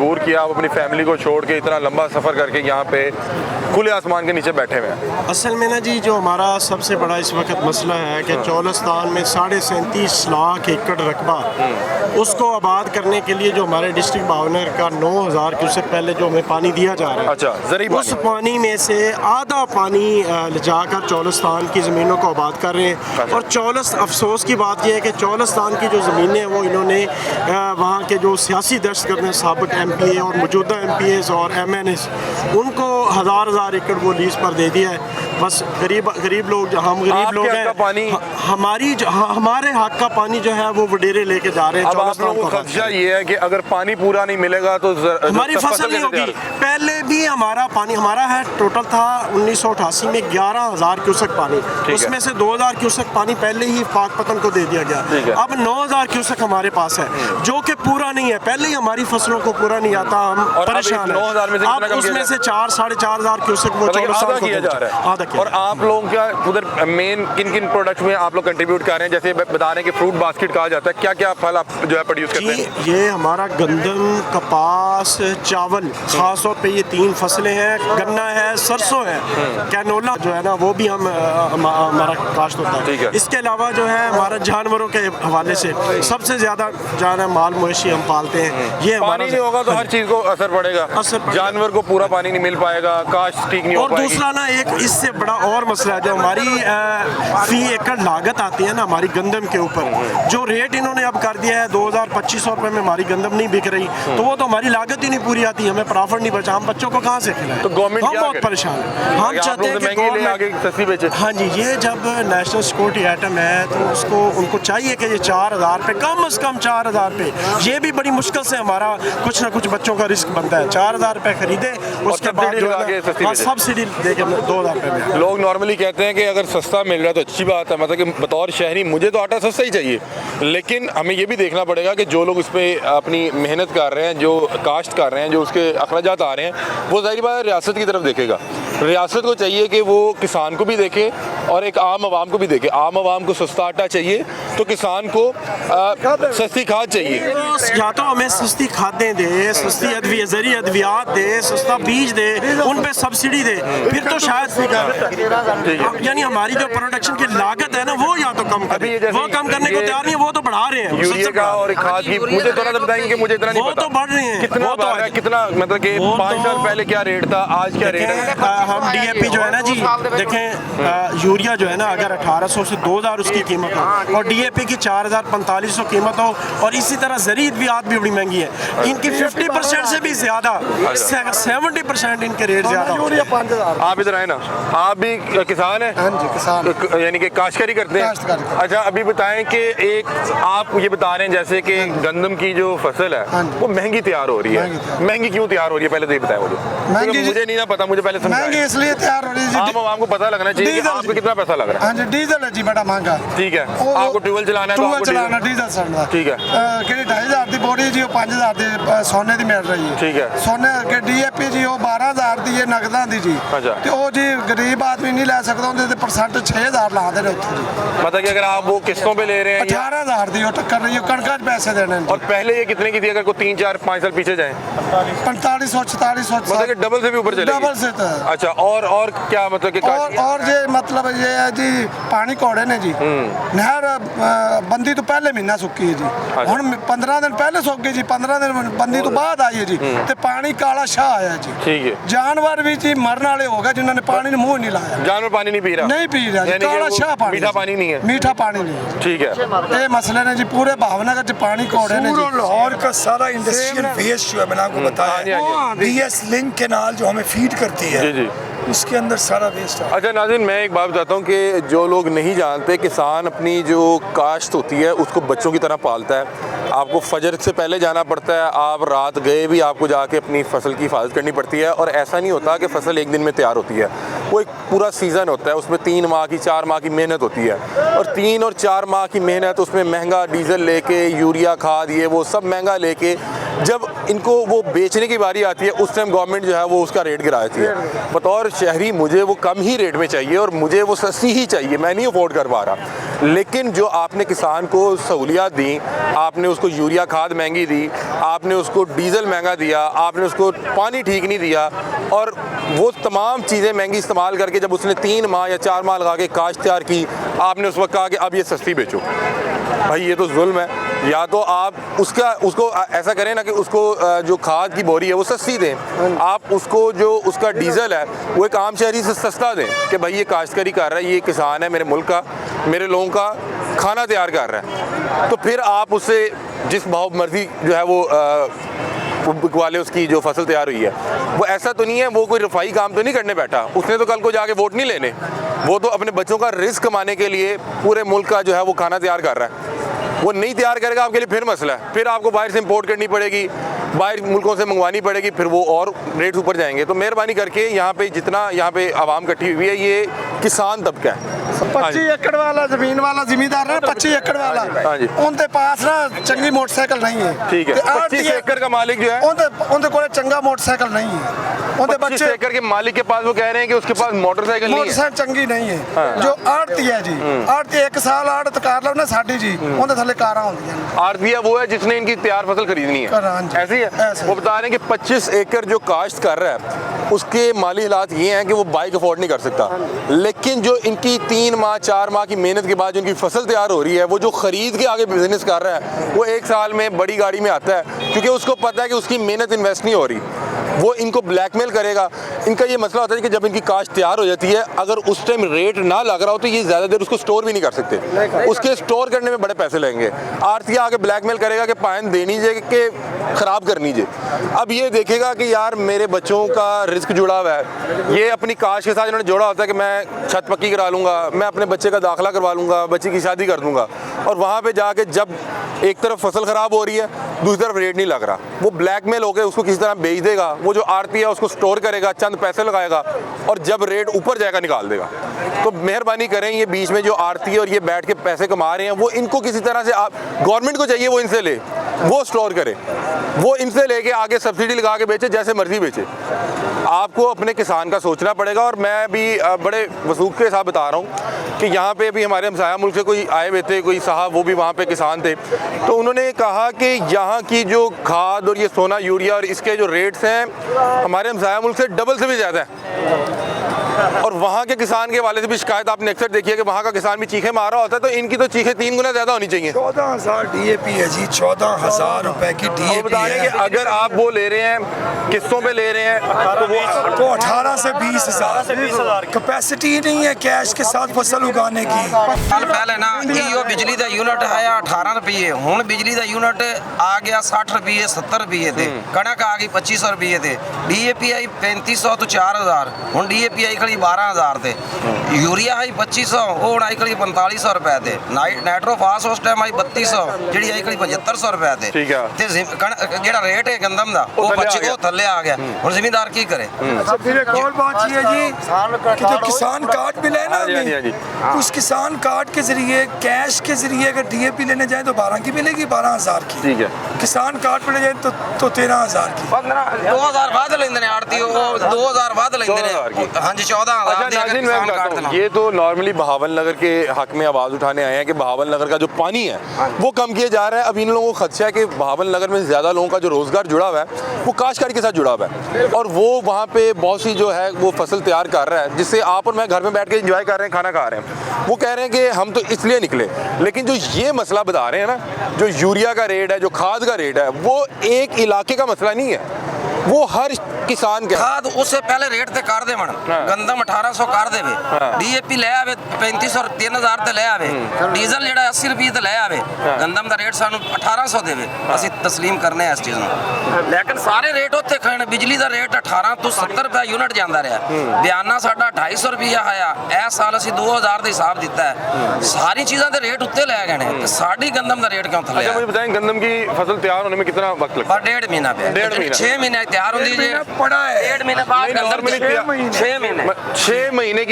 मजबूर किया आप अपनी फैमिली को छोड़ के इतना लंबा सफ़र करके यहाँ पे खुले आसमान के नीचे बैठे हुए हैं? असल में ना जी, जो हमारा सबसे बड़ा इस वक्त मसला है कि चौलस्तान में 37.5 लाख एकड़ रकबा, उसको आबाद करने के लिए जो हमारे डिस्ट्रिक्ट भावनगर का 9,000 क्यूसेक पहले जो हमें पानी दिया जा रहा है, अच्छा, ज़रूरी उस पानी में से आधा पानी ले जाकर चौलस्तान की ज़मीनों को आबाद कर रहे हैं। और अफसोस की बात यह है कि चौलस्तान की जो ज़मीनें हैं वो इन्होंने वहाँ के जो सियासी दहशतगर्द हैं, साबिक MPA और मौजूदा MPAs और MNAs, उनको हज़ार एकड़ वो लीज पर दे दिया है। बस गरीब लोग, हम गरीब लोग हैं, हमारे हक का पानी जो है वो वडेरे लेके जा रहे हैं। अब आप लोगों को खदशा ये है कि अगर पानी पूरा नहीं मिलेगा तो हमारी फसल नहीं होगी। पहले भी हमारा पानी हमारा है, टोटल था 1988 में 11,000 क्यूसेक पानी, उसमें से 2,000 क्यूसेक पानी पहले ही पाकपतन को दे दिया गया। अब 9,000 क्यूसेक हमारे पास है जो कि पूरा नहीं है। पहले ही हमारी फसलों को पूरा नहीं आता, हम परेशान हैं। अब उसमें से 4,500 क्यूसेक वो आधा किया जा रहा है। और आप लोग क्या उधर मेन किन प्रोडक्ट्स में आप लोग कंट्रीब्यूट कर रहे हैं? जैसे बता रहे हैं कि फ्रूट बास्केट कहा जाता है, क्या क्या फल आप जो है प्रोड्यूस करते हैं? ये हमारा गंदम, कपास, चावल, खासतौर पे ये 3 फसलें हैं। गन्ना है, सरसों है, कैनोला जो है ना वो भी हमारा काश्त होता है। इसके अलावा जो है हमारा जानवरों के हवाले से सबसे ज्यादा माल मवेशी हम पालते हैं। ये पानी नहीं होगा तो हर चीज को असर पड़ेगा। जानवर को पूरा पानी नहीं मिल पाएगा, काश्त ठीक नहीं हो पाएगी। और दूसरा ना एक इससे बड़ा और मसला है, जो हमारी फी एकड़ लागत आती है ना हमारी गंदम के ऊपर, जो रेट इन्होंने अब कर दिया है 2,200 रुपए में हमारी गंदम नहीं बिक रही, तो वो तो हमारी लागत ही नहीं पूरी आती, हमें प्रॉफिट नहीं बचा, हम बच्चों को कहाँ से खिलाएं? तो गवर्नमेंट हम बहुत परेशान हैं। हम चाहते हैं कि गवर्नमेंट, हाँ जी, ये जब नेशनल सिक्योरिटी आइटम है तो उसको उनको चाहिए कि ये 4,000 रुपये, कम से कम 4,000 रुपये, ये भी बड़ी मुश्किल से हमारा कुछ ना कुछ बच्चों का रिस्क बनता है। 4,000 रुपये खरीदे, उसके बाद सब्सिडी देके 2,000 रुपये में। लोग नॉर्मली कहते हैं कि अगर सस्ता मिल रहा है तो अच्छी बात है, मतलब कि बतौर शहरी मुझे तो आटा सस्ता ही चाहिए, लेकिन हमें ये भी देखना पड़ेगा कि जो लोग उस पर अपनी मेहनत कर रहे हैं, जो काश्त कर रहे हैं, जो उसके अखराजात आ रहे हैं, वो ज़ाहिर बात है रियासत की तरफ देखेगा। रियासत को चाहिए कि वो किसान को भी देखे और एक आम आवाम को भी देखे। आम आवाम को सस्ता आटा चाहिए तो किसान को सस्ती खाद चाहिए। या तो हमें सस्ती खादें दे, सस्ती ज़रूरी अद्वियात दे, सस्ता बीज दे, उन पे सब्सिडी दे, फिर तो शायद यानी हमारी जो प्रोडक्शन की लागत है ना वो या तो कम करे। वो कम करने को तैयार नहीं है, वो तो बढ़ा रहे हैं। यूरिया का और खाद की मुझे थोड़ा सा बताएंगे कि मुझे इतना नहीं पता। वो तो बढ़ रहे हैं, कितना बढ़ रहा है, कितना मतलब कि 5 साल पहले क्या रेट था, आज क्या रेट है? हम DAP जो है ना जी, देखें यूरिया जो है ना, अगर 1,800 से 2,000 उसकी कीमत हो और DAP की 4,000-4,500 कीमत हो, और इसी तरह ज़रूरी अद्वियात भी बड़ी महंगी है, इनकी 50% से भी ज़्यादा, 70% इनके रेट ज़्यादा। यूरिया 5,000। आप इधर आए ना, आप भी किसान हैं? हाँ जी, किसान, यानी कि काश्तकारी करते हैं? अच्छा, अभी बताएं कि एक आप ये बता रहे हैं जैसे कि गंदम की जो फसल है वो महंगी तैयार हो रही है। महंगी क्यों तैयार हो रही है, पहले तो ये बताएं मुझे। मुझे नहीं ना पता, मुझे पहले समझाएं। महंगी इसलिए तैयार हो रही है, आम आवाम को पता लगना चाहिए कि आपको कितना पैसा लग रहा है। हाँ जी, डीजल है जी बड़ा महंगा। ठीक है, आपको ट्यूबवेल चलाना है तो आपको चलाना डीजल सड़ना। ठीक है, कि 2,500 की बोरी जी 5,000 की सोने की मिल रही है। ठीक है, सोने के DAP जी 12,000 की है नगदा दी जी। अच्छा, तो वो जी गरीब आदमी नहीं ले सकता, उनके परसेंट 6,000 ला दे उत्थे जी। मतलब कि अगर आप वो किस्तों पे ले रहे हैं 18,000 दी टक्कर रही है, कणका पैसे देने। और पहले ये कितने की थी, अगर कोई 3, 4, 5 साल पीछे जाए? 4500, 4600, मतलब कि डबल से भी ऊपर चले? डबल से तो। अच्छा, और क्या मतलब कि और ये मतलब ये है जी, पानी घोड़े ने जी, नहर बंदी तो पहले महीना सुक्की है जी, हुण 15 दिन पहले सुक गई जी, 15 दिन बंदी तो बाद आई है जी, ते पानी काला शाह आया जी। ठीक है, जानवर भी जी मरने वाले हो गए जिन्होंने पानी ने मुंह नहीं लाया। जानवर पानी नहीं पी रहा? नहीं पी रहा, काला शाह पानी, मीठा पानी नहीं है। मीठा पानी नहीं। ठीक है, ये मसले ने जी पूरे भावनगर च पानी घोड़े ने जी। लाहौर का सारा इंडस्ट्रियल वेस्ट जो है मैंने आपको बताया, BS लिंक केनाल जो हमें फीड करती है, जी, उसके अंदर सारा वेस्ट है। अच्छा नाज़रीन, मैं एक बात बताता हूँ कि जो लोग नहीं जानते, किसान अपनी जो काश्त होती है उसको बच्चों की तरह पालता है। आपको फजर से पहले जाना पड़ता है, आप रात गए भी आपको जाके अपनी फसल की हिफाजत करनी पड़ती है। और ऐसा नहीं होता कि फसल एक दिन में तैयार होती है, वो एक पूरा सीज़न होता है, उसमें 3 माह की 4 माह की मेहनत होती है। और 3 और 4 माह की मेहनत, उसमें महंगा डीजल लेके, यूरिया खाद, ये वो सब महंगा लेके जब इनको वो बेचने की बारी आती है उस टाइम गवर्नमेंट जो है वो उसका रेट गिरा देती है। बतौर शहरी मुझे वो कम ही रेट में चाहिए और मुझे वो सस्ती ही चाहिए, मैं नहीं अफोर्ड कर पा रहा। लेकिन जो आपने किसान को सहूलियात दी, आपने उसको यूरिया खाद महंगी दी, आपने उसको डीजल महंगा दिया, आपने उसको पानी ठीक नहीं दिया, और वो तमाम चीज़ें महंगी इस्तेमाल करके जब उसने 3 माह या 4 माह लगा के काश्त तैयार की, आपने उस वक्त कहा कि अब ये सस्ती बेचो। भाई ये तो जुल्म है। या तो आप उसको ऐसा करें ना कि उसको जो खाद की बोरी है वो सस्ती दें, आप उसको जो उसका डीजल है वो एक आम शहरी से सस्ता दें कि भाई ये काश्तकारी कर रहा है, ये किसान है मेरे मुल्क का, मेरे लोगों का खाना तैयार कर रहा है, तो फिर आप उससे जिस भाव मर्जी जो है वो वाले उसकी जो फसल तैयार हुई है। वो ऐसा तो नहीं है, वो कोई रफाई काम तो नहीं करने बैठा, उसने तो कल को जाके वोट नहीं लेने, वो तो अपने बच्चों का रिस्क कमाने के लिए पूरे मुल्क का जो है वो खाना तैयार कर रहा है। वो नहीं तैयार करेगा आपके लिए फिर मसला है, फिर आपको बाहर से इंपोर्ट करनी पड़ेगी, बाहर मुल्कों से मंगवानी पड़ेगी, फिर वो और रेट ऊपर जाएंगे। तो मेहरबानी करके यहाँ पे जितना यहाँ पे आवाम इकट्ठी हुई है ये किसान तबका है। 25 एकड़ वाला जमीन वाला जिमीदार है, 25 एकड़ वाला, हाँ जी। उनके पास ना चंगी मोटरसाइकिल नहीं है। ठीक है, ते 25 एकड़ का मालिक जो है उनके कोल चंगा मोटरसाइकिल नहीं है। उनके 25 बच्चे एकड़ के मालिक के पास वो कह रहे हैं कि उसके पास मोटरसाइकिल नहीं है। मोटरसाइकिल चंगी नहीं है। जो आड़ती है जी, आड़ती 1 साल आड़त कार लो ना साडी जी, उनके थले कारां होंदियां ने। आरतिया वो है जिसने इनकी तैयार फसल खरीदनी है, हाँ जी, ऐसी है। ऐसे। वो बता रहे हैं कि 25 एकड़ जो काश्त कर रहा है उसके माली हालात ये हैं कि वो बाइक अफोर्ड नहीं कर सकता, लेकिन जो इनकी 3 माह 4 माह की मेहनत के बाद जो इनकी फसल तैयार हो रही है, वो जो खरीद के आगे बिजनेस कर रहा है वो 1 साल में बड़ी गाड़ी में आता है, क्योंकि उसको पता है कि उसकी मेहनत इन्वेस्ट नहीं हो रही, वो इनको ब्लैकमेल करेगा। इनका ये मसला होता है कि जब इनकी काश्त तैयार हो जाती है, अगर उस टाइम रेट ना लग रहा हो तो ये ज़्यादा देर उसको स्टोर भी नहीं कर सकते, उसके स्टोर करने में बड़े पैसे लगेंगे। आरतिया आके ब्लैकमेल करेगा कि पायन देनी चाहिए कि ख़राब करनी चाहिए। अब ये देखेगा कि यार मेरे बच्चों का रिस्क जुड़ा हुआ है, ये अपनी काश्त के साथ इन्होंने जोड़ा होता है कि मैं छत पक्की करा लूँगा, मैं अपने बच्चे का दाखिला करवा लूँगा, बच्चे की शादी कर दूँगा, और वहाँ पर जाके जब एक तरफ फसल ख़राब हो रही है दूसरी तरफ रेट नहीं लग रहा, वो ब्लैकमेल होकर उसको किसी तरह बेच देगा। वो जो आरती है उसको स्टोर करेगा, चंद पैसे लगाएगा, और जब रेट ऊपर जाएगा निकाल देगा। तो मेहरबानी करें, ये बीच में जो आरती है और ये बैठ के पैसे कमा रहे हैं, वो इनको किसी तरह से गवर्नमेंट को चाहिए वो इनसे ले, वो स्टोर करे, वो इनसे लेके आगे सब्सिडी लगा के बेचे, जैसे मर्जी बेचे। आपको अपने किसान का सोचना पड़ेगा। और मैं भी बड़े वसूख के साथ बता रहा हूँ कि यहाँ पे भी हमारे हमसाया मुल्क से कोई आए हुए थे, कोई साहब, वो भी वहाँ पे किसान थे, तो उन्होंने कहा कि यहाँ की जो खाद और ये सोना यूरिया और इसके जो रेट्स हैं हमारे हमसाया मुल्क से डबल से भी ज़्यादा है। और वहाँ के किसान के वाले से भी शिकायत आपने अक्सर देखी है कि वहाँ का किसान भी चीखें मार रहा होता है, तो इनकी तो चीखें 3 गुना ज़्यादा होनी चाहिए। 14,000 DAP है जी, 14,000 रुपए की और DAP बता रहे हैं कि है, अगर आप वो ले रहे हैं किस्तों पे ले रहे हैं तो 18 से 20,000 कैपेसिटी नहीं है कैश के साथ फसल उगाने की। साल पहले ना इो बिजली का यूनिट है 18 रुपये, हुण बिजली का यूनिट आ गया 60 रुपये 70 रुपये थे, कणक आ गई 2500 रुपये थे, DAP आई 3500 तो 4000, हुण DAP आई खड़ी 12,000 थे, यूरिया आई 2500, वो हुण आई खड़ी 4500 रुपए थे, नाइट्रोफास उस टाइम आई 3200, ਜਿਹੜੀ आई खड़ी 7500 रुपए थे। ठीक है। ते ਜਿਹੜਾ ਰੇਟ ਹੈ ਗੰਦਮ ਦਾ ਉਹ 25 ਥੱਲੇ ਆ ਗਿਆ, ਹੁਣ ਜ਼ਿਮੀਂਦਾਰ ਕੀ ਕਰੇ? फिर एक और बात ये है जी कि जो किसान कार्ड मिले ना हाँ जी, हाँ जी, हाँ जी। हमें, उस किसान कार्ड के जरिए कैश के जरिए अगर DAP लेने जाए तो 12 की मिलेगी, 12,000 की। ठीक है। किसान कार्ड पे ले जाए तो 13,000 की। 2000 ਵੱਧ ਲੈਂਦੇ ਨੇ ਆੜਤੀ, ਉਹ 2000 ਵੱਧ ਲੈਂਦੇ ਨੇ। 14,000 की। ਹਾਂਜੀ 14,000 अच्छा ਦੀ नाज़रीन, मैं बताता हूँ, ये तो नॉर्मली बहावल नगर के हक में आवाज़ उठाने आए हैं कि बहावल नगर का जो पानी है वो कम किया जा रहा है। अब इन लोगों को खदशा है कि बहावल नगर में ज़्यादा लोगों का जो रोज़गार जुड़ा हुआ है वो काश्तकारी के साथ जुड़ा हुआ है, और वो वहाँ पे बहुत सी जो है वो फसल तैयार कर रहा है जिससे आप और मैं घर में बैठ के इंजॉय कर रहे हैं, खाना खा रहे हैं। वो कह रहे हैं कि हम तो इसलिए निकले, लेकिन जो ये मसला बता रहे हैं ना, जो यूरिया का रेट है, जो खाद का रेट है, वो एक इलाके का मसला नहीं है, वो हर किसान का। ਖਾਦ ਉਸੇ ਪਹਿਲੇ ਰੇਟ ਤੇ ਕਰ ਦੇਵਣ, ਗੰਦਮ 1800 ਕਰ ਦੇਵੇ, DAP ਲੈ ਆਵੇ 3500 3000 ਤੇ ਲੈ ਆਵੇ, ਡੀਜ਼ਲ ਜਿਹੜਾ 80 ਰੁਪਏ ਤੇ ਲੈ ਆਵੇ, ਗੰਦਮ ਦਾ ਰੇਟ ਸਾਨੂੰ 1800 ਦੇਵੇ, ਅਸੀਂ ਤਸਲੀਮ ਕਰਨੇ ਆ ਇਸ ਚੀਜ਼ ਨੂੰ। ਲੇਕਿਨ ਸਾਰੇ ਰੇਟ ਉੱਥੇ ਖਣ, ਬਿਜਲੀ ਦਾ ਰੇਟ 18 ਤੋਂ 70 ਰੁਪਏ ਯੂਨਿਟ ਜਾਂਦਾ ਰਿਹਾ, ਬਿਆਨਾ ਸਾਡਾ 250 ਰੁਪਏ ਆਇਆ, ਇਸ ਸਾਲ ਅਸੀਂ 2000 ਦਾ ਹਿਸਾਬ ਦਿੱਤਾ ਹੈ, ਸਾਰੀ ਚੀਜ਼ਾਂ ਦੇ ਰੇਟ ਉੱਤੇ ਲੈ ਗਏ ਨੇ, ਤੇ ਸਾਡੀ ਗੰਦਮ ਦਾ ਰੇਟ ਕਿਉਂ ਥੱਲੇ अच्छा ਆ? मुझे बताएं, गंदम की फसल तैयार होने में कितना वक्त लगता है? बस 1.5 महीना पे, 1.5 महीना। 6 महीने ਤਿਆਰ ਹੁੰਦੀ ਜੀ, पड़ा है 1.5 महीने बाद नहीं, गंदम 6 महीने 6 महीने की